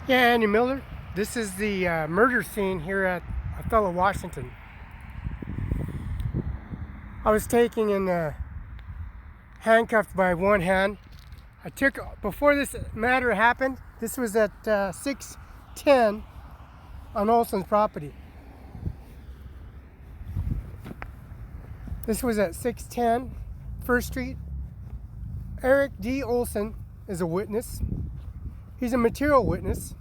Yeah, Andy Miller. This is the murder scene here at Othello, Washington. I was taken and handcuffed by one hand. Before this matter happened, this was at 610 on Olson's property. This was at 610 First Street. Eric D. Olson is a witness. He's a material witness.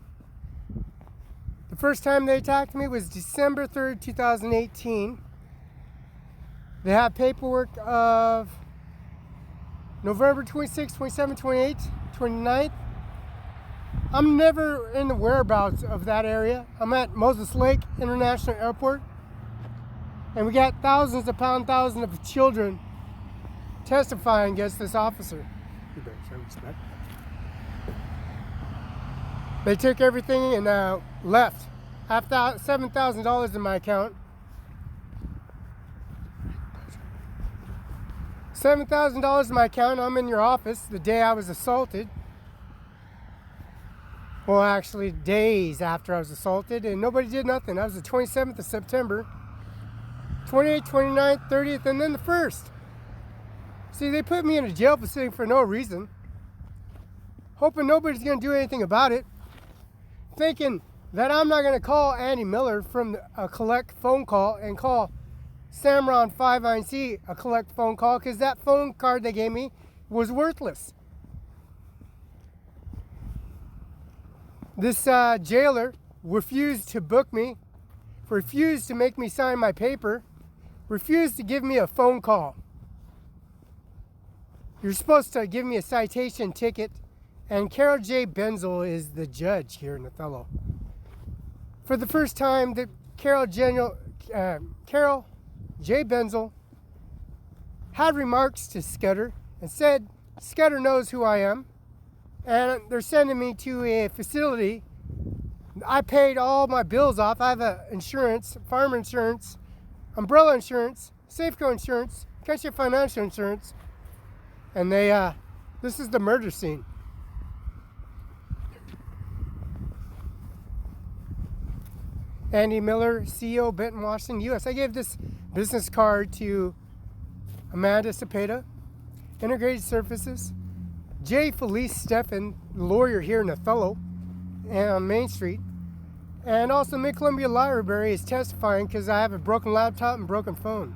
The first time they attacked me was December 3rd, 2018. They have paperwork of November 26th, 27th, 28th, 29th. I'm never in the whereabouts of that area. I'm at Moses Lake International Airport. And we got thousands of children testifying against this officer. You better show respect. They took everything and left. I have $7,000 in my account. $7,000 in my account. I'm in your office the day I was assaulted. Well, actually, days after I was assaulted, and nobody did nothing. That was the 27th of September, 28th, 29th, 30th, and then the 1st. See, they put me in a jail facility for no reason, hoping nobody's going to do anything about it, thinking that I'm not going to call Andy Miller from a collect phone call and call Cimaron 5 INC a collect phone call, because that phone card they gave me was worthless. This jailer refused to book me, refused to make me sign my paper, refused to give me a phone call. You're supposed to give me a citation ticket, and Carol J. Benzel is the judge here in Othello. For the first time, Carol J. Benzel had remarks to Scudder and said, Scudder knows who I am, and they're sending me to a facility. I paid all my bills off. I have insurance, farm insurance, umbrella insurance, Safeco insurance, country financial insurance, and this is the murder scene. Andy Miller, CEO, Benton, Washington, U.S. I gave this business card to Amanda Cepeda, Integrated Services, J. Felice Stephan, lawyer here in Othello and on Main Street, and also Mid-Columbia Library is testifying because I have a broken laptop and broken phone.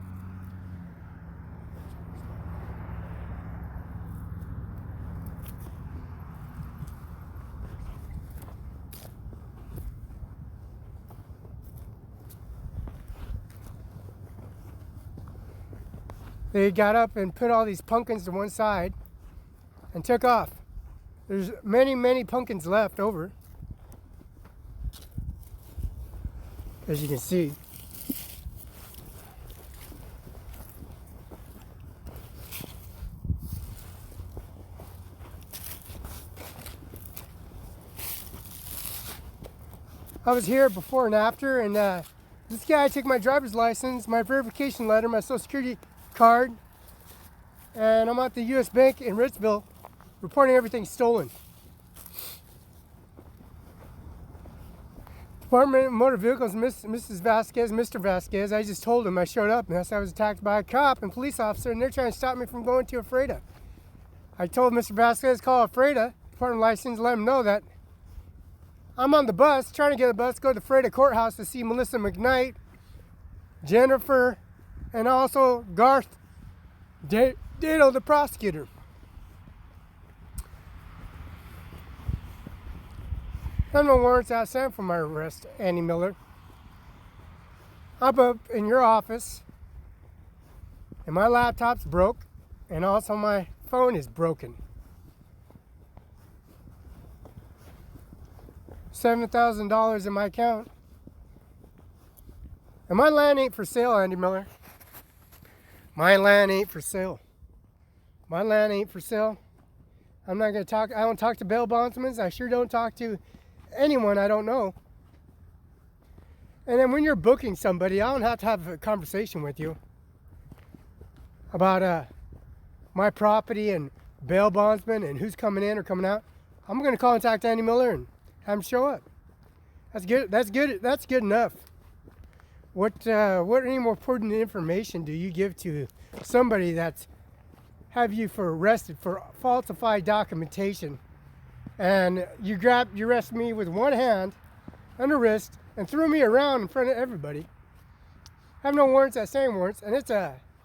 They got up and put all these pumpkins to one side and took off. There's many pumpkins left over, as you can see. I was here before and after, and this guy took my driver's license, my verification letter, my social security card, and I'm at the U.S. Bank in Ritzville reporting everything stolen. Department of Motor Vehicles, Mrs. Vasquez, Mr. Vasquez, I just told him I showed up, and I was attacked by a cop and police officer, and they're trying to stop me from going to Ephrata. I told Mr. Vasquez, call Ephrata, Department of License, let him know that I'm on the bus, trying to get a bus, go to the Ephrata courthouse to see Melissa McKnight, Jennifer, and also Garth Dado, the prosecutor. I have no warrants outstanding for my arrest, Andy Miller. I'm up in your office, and my laptop's broke, and also my phone is broken. $7,000 in my account. And my land ain't for sale, Andy Miller. My land ain't for sale. My land ain't for sale. I'm not going to talk. I don't talk to bail bondsmen. I sure don't talk to anyone I don't know. And then when you're booking somebody, I don't have to have a conversation with you about my property and bail bondsmen and who's coming in or coming out. I'm going to contact Andy Miller and Have them show up. That's good. That's good. That's good enough. What any more important information do you give to somebody that's have you arrested for falsified documentation, and you arrest me with one hand on the wrist and threw me around in front of everybody? I have no warrants, that same warrants, and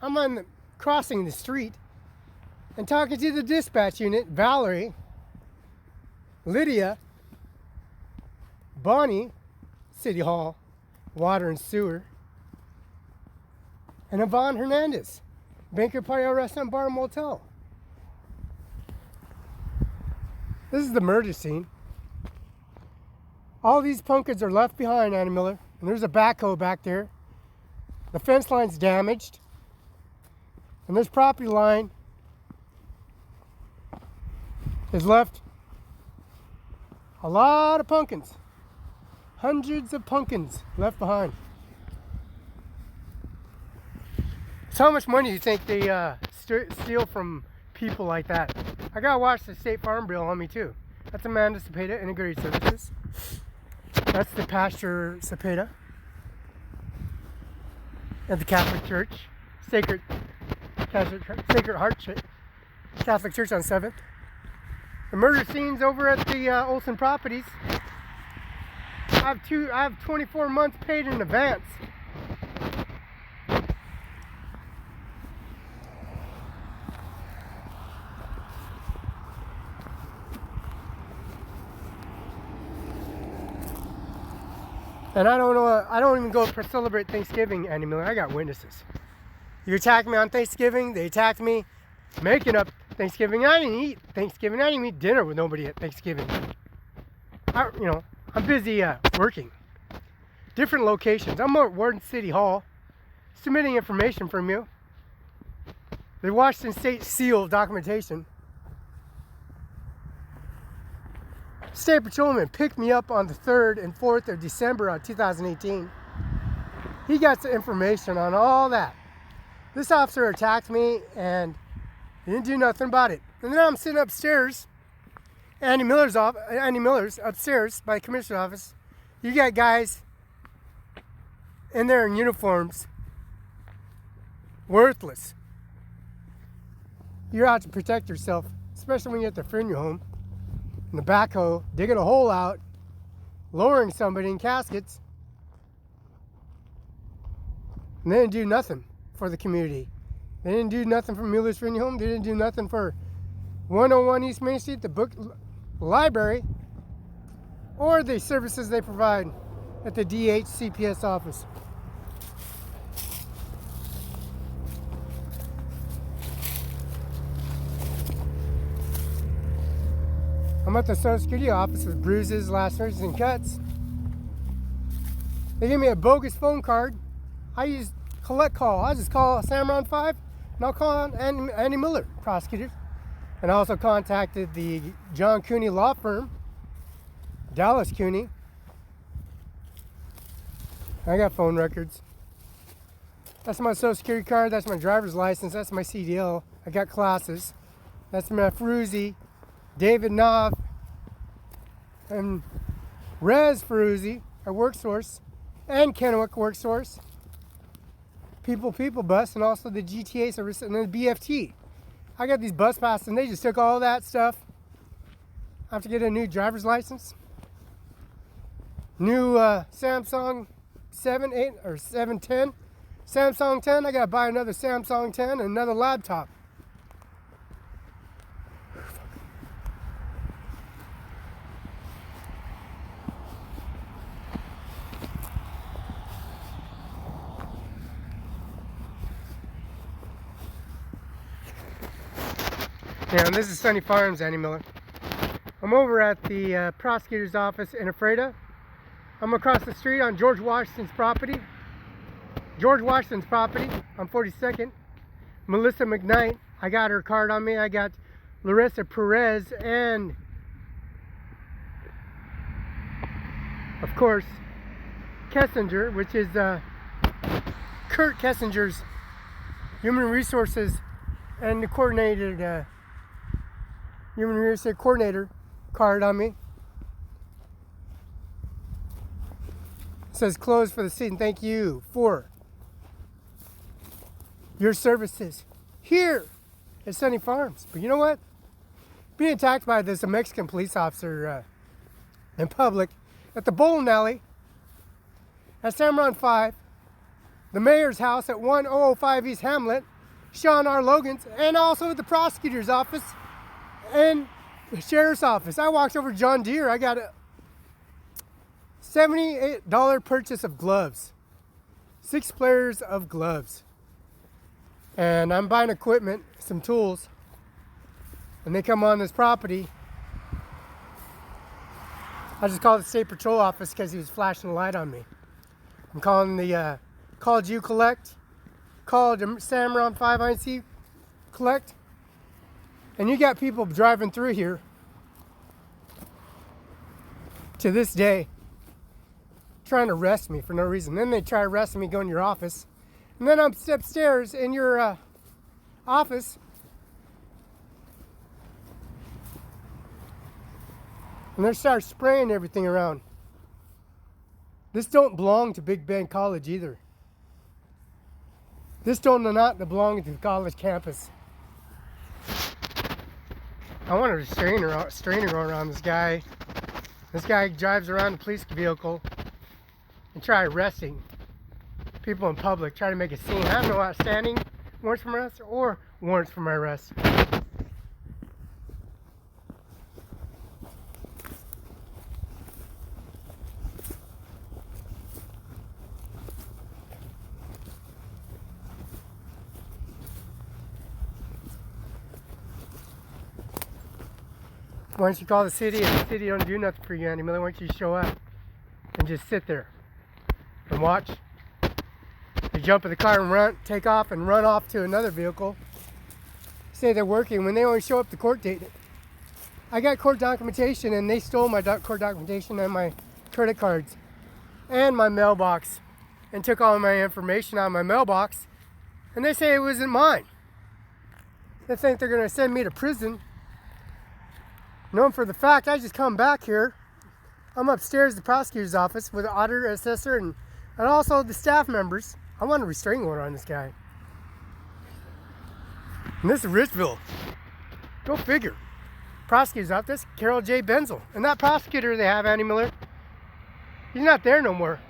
I'm crossing the street and talking to the dispatch unit, Valerie, Lydia, Bonnie, City Hall, Water and Sewer, and Yvonne Hernandez, Banker Party Restaurant Bar and Motel. This is the murder scene. All these pumpkins are left behind, Annie Miller, and there's a backhoe back there. The fence line's damaged, and this property line is left a lot of pumpkins. Hundreds of pumpkins left behind. So how much money do you think they steal from people like that? I gotta watch the State Farm bill on me too. That's Amanda Cepeda, Integrated Services. That's the Pastor Cepeda at the Catholic Church, Sacred Heart Catholic Church on 7th. The murder scenes over at the Olson Properties. I have 24 months paid in advance. And I don't even go celebrate Thanksgiving anymore. I got witnesses. You attacked me on Thanksgiving, they attacked me making up Thanksgiving. I didn't eat Thanksgiving. I didn't eat dinner with nobody at Thanksgiving. I'm busy working. Different locations. I'm at Warden City Hall submitting information from you. The Washington State Seal documentation. State Patrolman picked me up on the 3rd and 4th of December of 2018. He got the information on all that. This officer attacked me and he didn't do nothing about it. And then I'm sitting upstairs, Annie Miller's upstairs by the commissioner's office. You got guys in there in uniforms, worthless. You're out to protect yourself, especially when you're at the funeral home. In the backhoe, digging a hole out, lowering somebody in caskets. And they didn't do nothing for the community. They didn't do nothing for Mueller's Funeral Home. They didn't do nothing for 101 East Main Street, the book library, or the services they provide at the DHCPS office. I'm at the Social Security office with bruises, lacerations, and cuts. They gave me a bogus phone card. I use collect call. I just call Cimaron 5 and I'll call on Annie Miller, prosecutors. And I also contacted the John Cooney law firm, Dallas Cooney. I got phone records. That's my Social Security card. That's my driver's license. That's my CDL. I got classes. That's my Ferruzzi, David Knopf, and Rez Ferruzzi, a work source, and Kennewick work source. People bus, and also the GTA service, and then the BFT. I got these bus passes, and they just took all that stuff. I have to get a new driver's license. New Samsung 7, 8, or 710. Samsung 10, I gotta buy another Samsung 10 and another laptop. Yeah, and this is Sunny Farms, Annie Miller. I'm over at the prosecutor's office in Ephrata. I'm across the street on George Washington's property. George Washington's property on 42nd. Melissa McKnight, I got her card on me. I got Larissa Perez and, of course, Kessinger, which is Kurt Kessinger's Human Resources and the coordinated Human Resources Coordinator card on me. says closed for the season. Thank you for your services here at Sunny Farms. But you know what? Being attacked by this Mexican police officer in public at the bowling alley at Cimaron 5, the mayor's house at 1005 East Hamlet, Sean R. Logan's, and also at the prosecutor's office and the sheriff's office. I walked over to John Deere. I got a $78 purchase of gloves. 6 pairs of gloves. And I'm buying equipment, some tools, and they come on this property. I just called the state patrol office because he was flashing a light on me. I'm calling the called you collect, called Cimaron 5 INC collect, and you got people driving through here to this day trying to arrest me for no reason. Then they try arresting me, go in your office, and then I'm upstairs in your office, and they start spraying everything around. This don't belong to Big Bend College either. This don't not belong to the college campus. I want a restraining order on this guy. This guy drives around a police vehicle and try arresting people in public, try to make a scene. I have no outstanding warrants for my arrest or warrants for my arrest. Why don't you call the city, and the city don't do nothing for you anymore. Why don't you show up and just sit there and watch? They jump in the car and run, take off and run off to another vehicle. Say they're working when they only show up the court date. I got court documentation and they stole my court documentation and my credit cards and my mailbox and took all my information out of my mailbox, and they say it wasn't mine. They think they're going to send me to prison. Knowing for the fact, I just come back here. I'm upstairs at the prosecutor's office with the auditor, assessor, and also the staff members. I want a restraining order on this guy. And this is Richville. Go figure. Prosecutor's office, Carol J. Benzel. And that prosecutor they have, Andy Miller, he's not there no more.